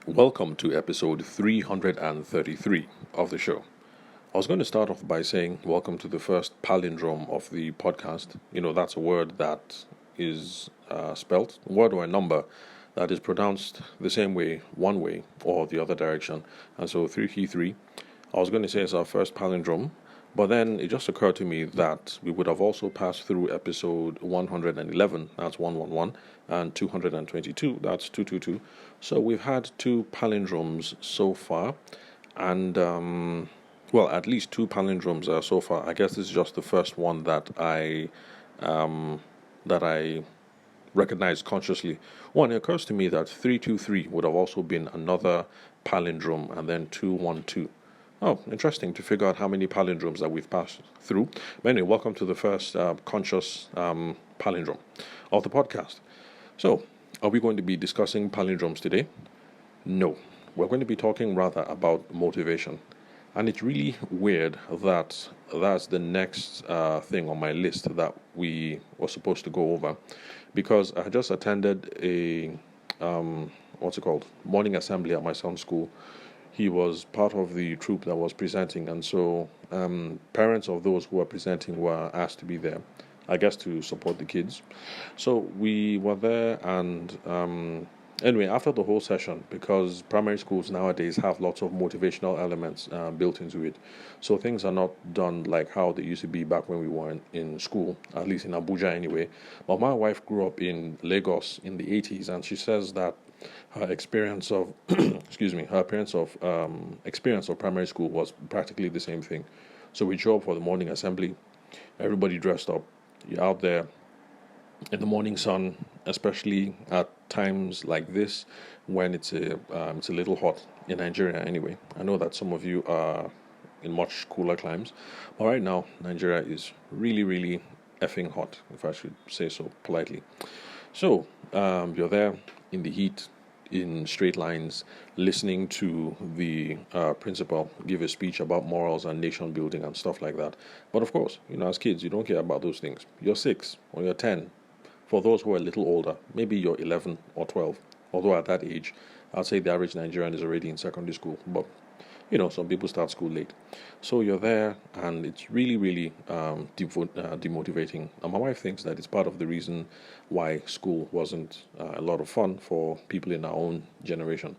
Welcome to episode 333 of the show. I was going to start off by saying welcome to the first palindrome of the podcast. That's a word that is spelt, a word or a number that is pronounced the same way, one way, or the other direction. And so 333, I was going to say it's our first palindrome, but then it just occurred to me that we would have also passed through episode 111, that's 111, and 222, that's 222. So we've had two palindromes so far, and at least two palindromes so far. I guess this is just the first one that I recognize consciously. One, it occurs to me that 323 would have also been another palindrome, and then 212. Oh, interesting to figure out how many palindromes that we've passed through. But anyway, welcome to the first conscious palindrome of the podcast. So, are we going to be discussing palindromes today? No. We're going to be talking rather about motivation. And it's really weird that that's the next thing on my list that we were supposed to go over, because I just attended a morning assembly at my son's school. He was part of the troupe that was presenting, and so parents of those who were presenting were asked to be there, I guess, to support the kids. So we were there, and anyway, after the whole session, because primary schools nowadays have lots of motivational elements built into it, so things are not done like how they used to be back when we were in school, at least in Abuja anyway. But my wife grew up in Lagos in the 80s, and she says that her experience of experience of primary school was practically the same thing. So we show up for the morning assembly, everybody dressed up, you're out there in the morning sun, especially at times like this when it's a little hot in Nigeria anyway. I know that some of you are in much cooler climes, but right now Nigeria is really, really effing hot, if I should say so politely. So you're there in the heat, in straight lines, listening to the principal give a speech about morals and nation building and stuff like that. But of course, as kids, you don't care about those things. You're 6 or you're 10. For those who are a little older, maybe you're 11 or 12. Although at that age, I'd say the average Nigerian is already in secondary school. But some people start school late. So you're there, and it's really, really demotivating. And my wife thinks that it's part of the reason why school wasn't a lot of fun for people in our own generation.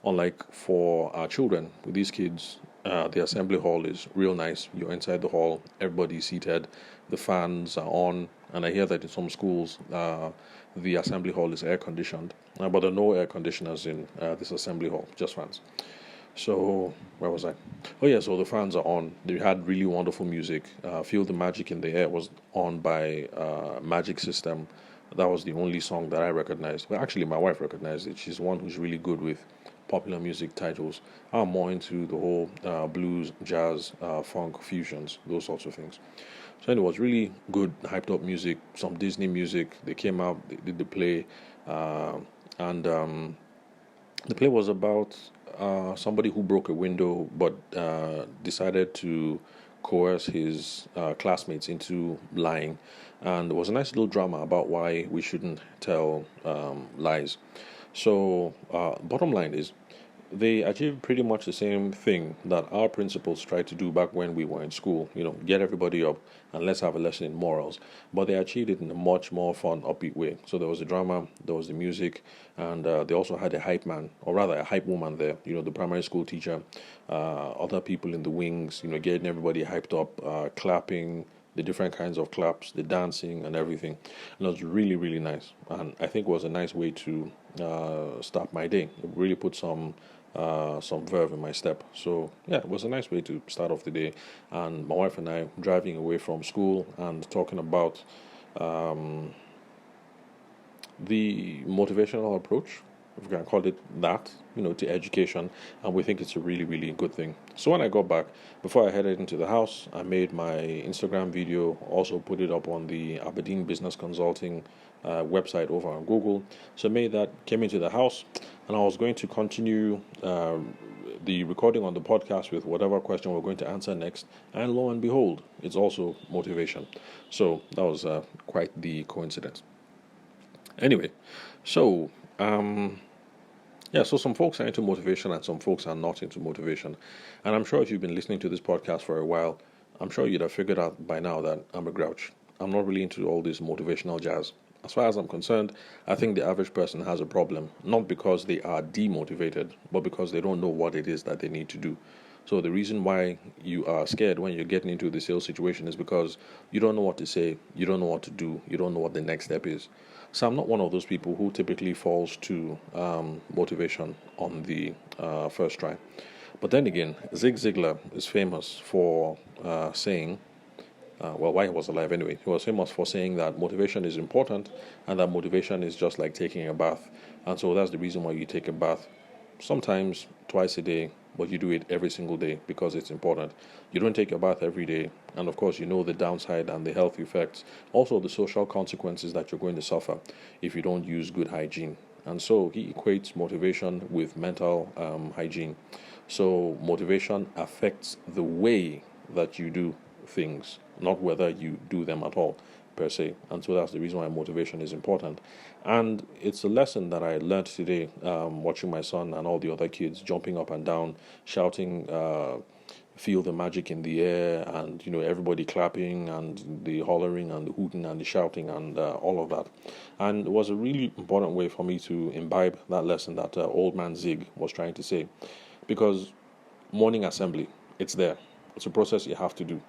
Unlike for our children, with these kids, the assembly hall is real nice. You're inside the hall, everybody's seated, the fans are on, and I hear that in some schools, the assembly hall is air conditioned, but there are no air conditioners in this assembly hall, just fans. So, where was I? Oh, yeah, so the fans are on. They had really wonderful music. Feel the Magic in the Air was on by Magic System. That was the only song that I recognized. Well, actually, my wife recognized it. She's the one who's really good with popular music titles. I'm more into the whole blues, jazz, funk, fusions, those sorts of things. So, anyway, it was really good, hyped up music, some Disney music. They came out, they did the play, and the play was about somebody who broke a window but decided to coerce his classmates into lying. And there was a nice little drama about why we shouldn't tell lies. So, bottom line is, they achieved pretty much the same thing that our principals tried to do back when we were in school. Get everybody up and let's have a lesson in morals. But they achieved it in a much more fun, upbeat way. So there was the drama, there was the music, and they also had a hype man, or rather a hype woman there. The primary school teacher, other people in the wings. Getting everybody hyped up, clapping, the different kinds of claps, the dancing, and everything. And it was really, really nice. And I think it was a nice way to start my day. It really put some verve in my step. So yeah, it was a nice way to start off the day. And my wife and I driving away from school and talking about the motivational approach, if we can call it that, to education, and we think it's a really, really good thing. So when I got back, before I headed into the house, I made my Instagram video, also put it up on the Aberdeen Business Consulting website over on Google. So I made that, came into the house, and I was going to continue the recording on the podcast with whatever question we're going to answer next, and lo and behold, it's also motivation. So that was quite the coincidence. Anyway, so Yeah, so some folks are into motivation and some folks are not into motivation. And I'm sure if you've been listening to this podcast for a while, I'm sure you'd have figured out by now that I'm a grouch. I'm not really into all this motivational jazz. As far as I'm concerned, I think the average person has a problem, not because they are demotivated, but because they don't know what it is that they need to do. So the reason why you are scared when you're getting into the sales situation is because you don't know what to say, you don't know what to do, you don't know what the next step is. So I'm not one of those people who typically falls to motivation on the first try. But then again, Zig Ziglar is famous for saying, well, while he was alive anyway, he was famous for saying that motivation is important and that motivation is just like taking a bath. And so that's the reason why you take a bath sometimes twice a day, but you do it every single day because it's important. You don't take a bath every day, and of course, you know the downside and the health effects, also the social consequences that you're going to suffer if you don't use good hygiene. And so he equates motivation with mental hygiene. So motivation affects the way that you do things, not whether you do them at all per se. And so that's the reason why motivation is important. And it's a lesson that I learned today, watching my son and all the other kids jumping up and down, shouting, feel the magic in the air, and everybody clapping and the hollering and the hooting and the shouting and all of that. And it was a really important way for me to imbibe that lesson that old man Zig was trying to say, because morning assembly, it's there. It's a process you have to do.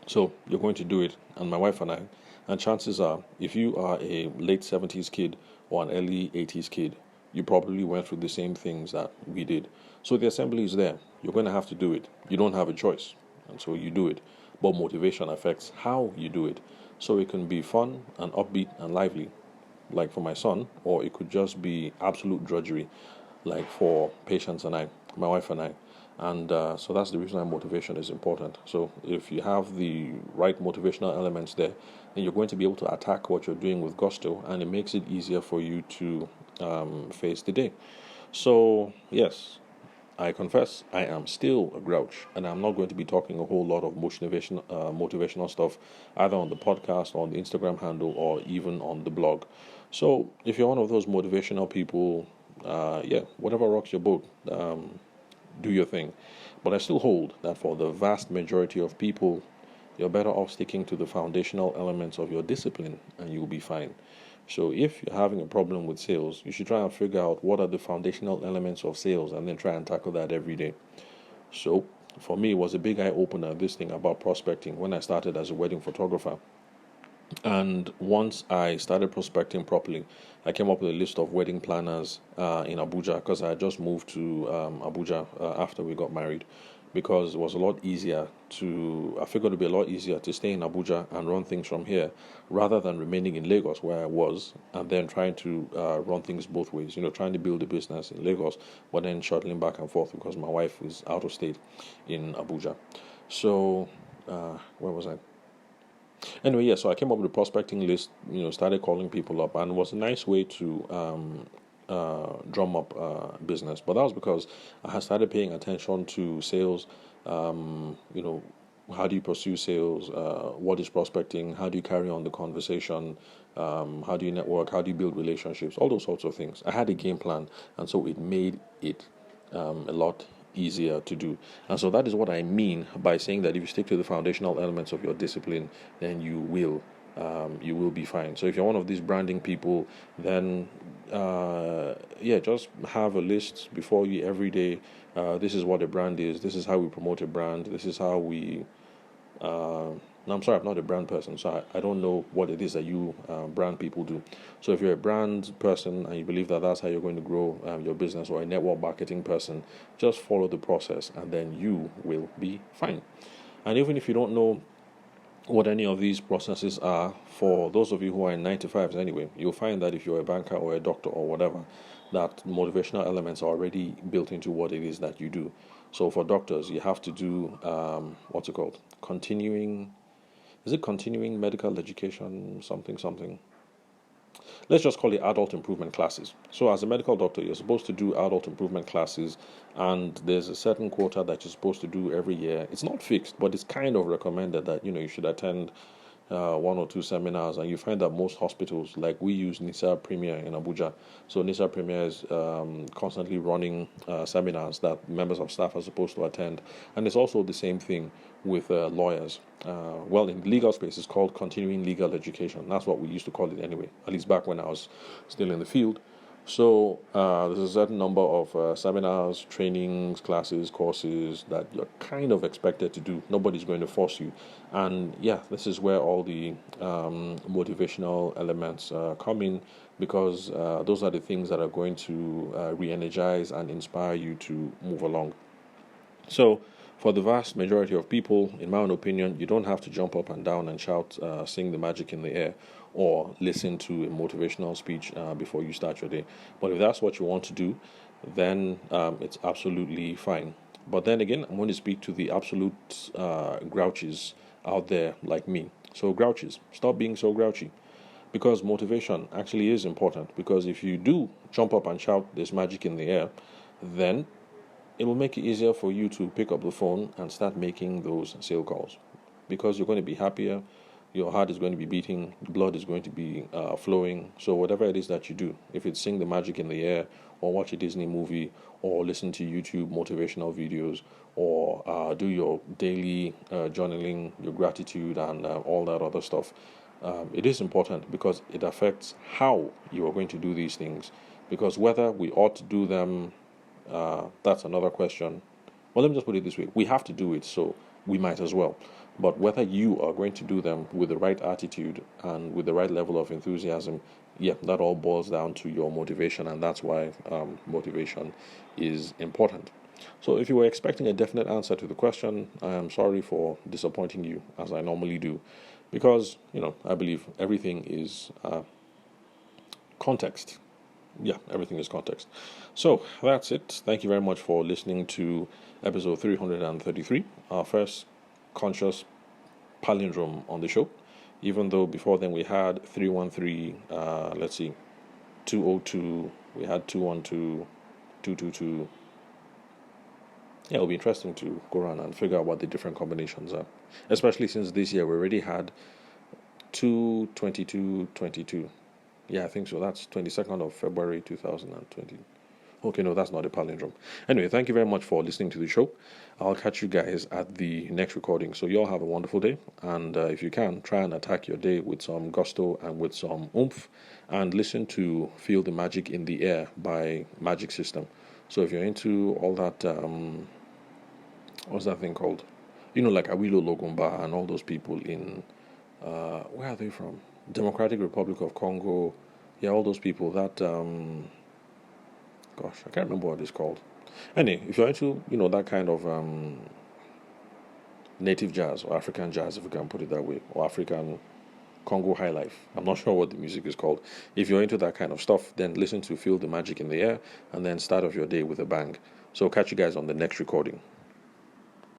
So you're going to do it, and my wife and I, and chances are, if you are a late 70s kid or an early 80s kid, you probably went through the same things that we did. So the assembly is there. You're going to have to do it. You don't have a choice, and so you do it. But motivation affects how you do it. So it can be fun and upbeat and lively, like for my son, or it could just be absolute drudgery, like for Patience and I, my wife and I. And so that's the reason why motivation is important. So if you have the right motivational elements there, then you're going to be able to attack what you're doing with gusto, and it makes it easier for you to face the day. So, yes, I confess I am still a grouch, and I'm not going to be talking a whole lot of motivational stuff either on the podcast, or on the Instagram handle, or even on the blog. So if you're one of those motivational people, yeah, whatever rocks your boat, do your thing. But I still hold that for the vast majority of people, you're better off sticking to the foundational elements of your discipline and you'll be fine. So if you're having a problem with sales, you should try and figure out what are the foundational elements of sales and then try and tackle that every day. So for me, it was a big eye opener, this thing about prospecting, when I started as a wedding photographer. And once I started prospecting properly, I came up with a list of wedding planners in Abuja, because I had just moved to Abuja after we got married, because it was a lot easier I figured it'd be a lot easier to stay in Abuja and run things from here rather than remaining in Lagos where I was and then trying to run things both ways, trying to build a business in Lagos, but then shuttling back and forth because my wife is out of state in Abuja. So, where was I? Anyway, yeah, so I came up with a prospecting list, started calling people up, and it was a nice way to drum up business. But that was because I had started paying attention to sales. How do you pursue sales? What is prospecting? How do you carry on the conversation? How do you network? How do you build relationships? All those sorts of things. I had a game plan, and so it made it a lot easier to do. And so that is what I mean by saying that if you stick to the foundational elements of your discipline, then you will be fine. So if you're one of these branding people, then yeah, just have a list before you every day. This is what a brand is. This is how we promote a brand. This is how we no, I'm sorry, I'm not a brand person, so I don't know what it is that you brand people do. So if you're a brand person and you believe that that's how you're going to grow your business, or a network marketing person, just follow the process and then you will be fine. And even if you don't know what any of these processes are, for those of you who are in 9 to 5s anyway, you'll find that if you're a banker or a doctor or whatever, that motivational elements are already built into what it is that you do. So for doctors, you have to do what's it called? Continuing medical education, something. Let's just call it adult improvement classes. So as a medical doctor, you're supposed to do adult improvement classes, and there's a certain quota that you're supposed to do every year. It's not fixed, but it's kind of recommended that you should attend one or two seminars, and you find that most hospitals, like we use NISA Premier in Abuja, so NISA Premier is constantly running seminars that members of staff are supposed to attend, and it's also the same thing with lawyers. Well, in the legal space, it's called continuing legal education. That's what we used to call it anyway, at least back when I was still in the field. So there's a certain number of seminars, trainings, classes, courses that you're kind of expected to do. Nobody's going to force you. And yeah, this is where all the motivational elements come in, because those are the things that are going to re-energize and inspire you to move along. So, for the vast majority of people, in my own opinion, you don't have to jump up and down and shout, sing the magic in the air, or listen to a motivational speech before you start your day. But if that's what you want to do, then it's absolutely fine. But then again, I'm going to speak to the absolute grouches out there like me. So, grouches, stop being so grouchy. Because motivation actually is important. Because if you do jump up and shout, there's magic in the air, then it will make it easier for you to pick up the phone and start making those sale calls, because you're going to be happier, your heart is going to be beating, blood is going to be flowing. So whatever it is that you do, if it's sing the magic in the air, or watch a Disney movie, or listen to YouTube motivational videos, or do your daily journaling, your gratitude, and all that other stuff, it is important, because it affects how you are going to do these things. Because whether we ought to do them, that's another question. Well, let me just put it this way. We have to do it, so we might as well. But whether you are going to do them with the right attitude and with the right level of enthusiasm, yeah, that all boils down to your motivation, and that's why motivation is important. So if you were expecting a definite answer to the question, I am sorry for disappointing you, as I normally do, because, I believe everything is context. Yeah, everything is context. So that's it. Thank you very much for listening to episode 333, our first conscious palindrome on the show. Even though before then we had 313, 202, we had 212, 222. Yeah, it'll be interesting to go around and figure out what the different combinations are. Especially since this year we already had 22222. Yeah, I think so. That's 22nd of February 2020. Okay, no, that's not a palindrome. Anyway, thank you very much for listening to the show. I'll catch you guys at the next recording. So you all have a wonderful day. And if you can, try and attack your day with some gusto and with some oomph. And listen to Feel the Magic in the Air by Magic System. So if you're into all that, what's that thing called? Like Awilo Logomba and all those people in, where are they from? Democratic Republic of Congo. Yeah, all those people that gosh, I can't remember what it's called. Anyway, if you're into that kind of native jazz or African jazz, if we can put it that way, or African Congo high life, I'm not sure what the music is called. If you're into that kind of stuff, then listen to Feel the Magic in the Air, and then start off your day with a bang. So catch you guys on the next recording.